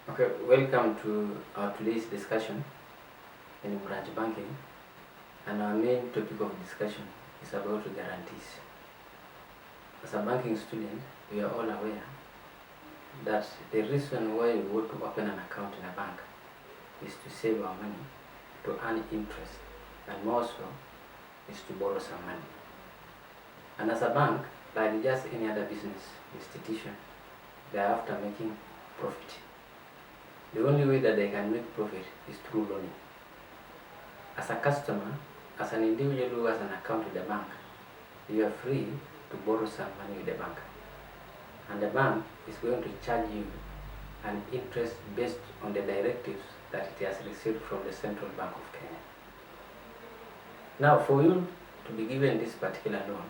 Okay, welcome to our today's discussion in branch banking, and our main topic of discussion is about guarantees. As a banking student, we are all aware that the reason why we want to open an account in a bank is to save our money, to earn interest, and more so is to borrow some money. And as a bank, like just any other business institution, they are after making profit. The only way that they can make profit is through loaning. As a customer, as an individual who has an account with the bank, you are free to borrow some money with the bank. And the bank is going to charge you an interest based on the directives that it has received from the Central Bank of Kenya. Now, for you to be given this particular loan,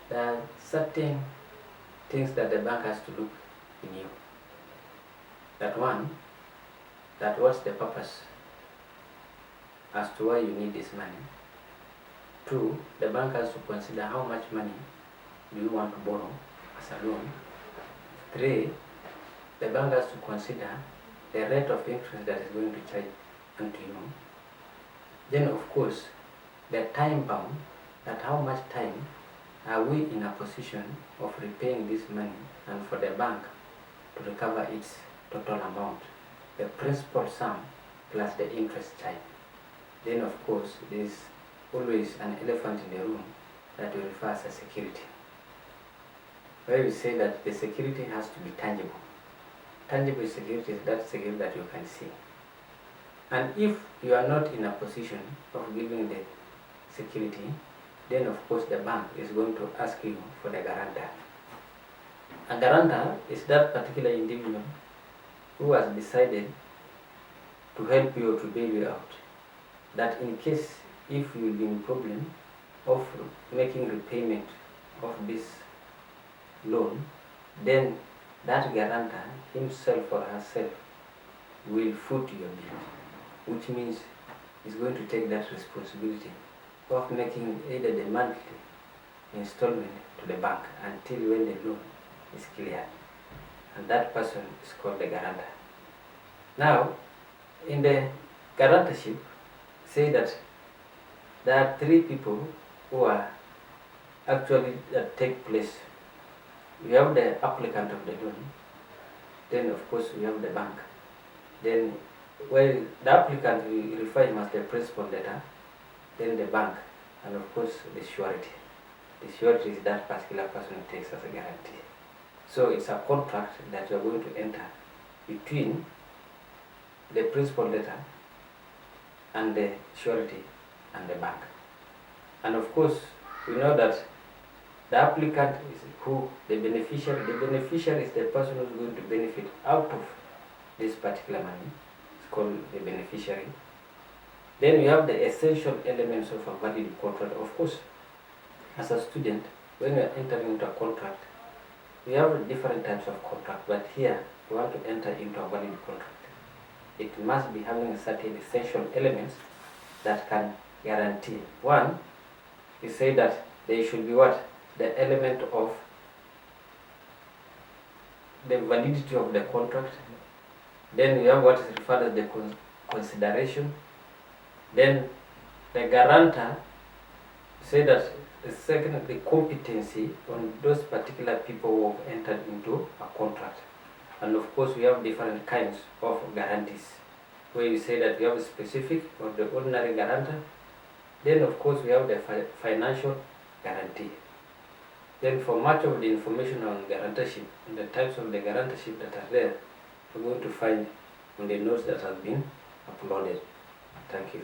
there are certain things that the bank has to look in you. That one, that what's the purpose as to why you need this money. Two, the bank has to consider how much money do you want to borrow as a loan. Three, the bank has to consider the rate of interest that is going to charge unto you. Then of course, the time bound, that how much time are we in a position of repaying this money and for the bank to recover its total amount, the principal sum plus the interest charge. Then of course, there is always an elephant in the room that we refer as a security, where we say that the security has to be tangible. Tangible security is that security that you can see. And if you are not in a position of giving the security, then of course the bank is going to ask you for the guarantor. A guarantor is that particular individual who has decided to help you or to bail you out, that in case if you will be in problem of making repayment of this loan, then that guarantor himself or herself will foot your bill, which means he's going to take that responsibility of making either the monthly installment to the bank until when the loan is cleared. And that person is called the guarantor. Now, in the guarantorship, say that there are three people who are actually that take place. We have the applicant of the loan, then of course we have the bank. Then where the applicant, we refer him as the principal debtor, then the bank, and of course the surety. The surety is that particular person who takes as a guarantee. So it's a contract that you are going to enter between the principal debtor and the surety and the bank. And of course, we know that the applicant is who? The beneficiary. The beneficiary is the person who is going to benefit out of this particular money. It's called the beneficiary. Then we have the essential elements of a valid contract. Of course, as a student, when we are entering into a contract, we have different types of contract, but here we want to enter into a valid contract. It must be having certain essential elements that can guarantee. One, we say that there should be what? The element of the validity of the contract. Then we have what is referred as the consideration. Then the guarantor say that the second, the competency on those particular people who have entered into a contract. And of course, we have different kinds of guarantees, where you say that we have a specific or the ordinary guarantor. Then of course, we have the financial guarantee. Then for much of the information on guarantorship and the types of the guarantorship that are there, we're going to find on the notes that have been uploaded. Thank you.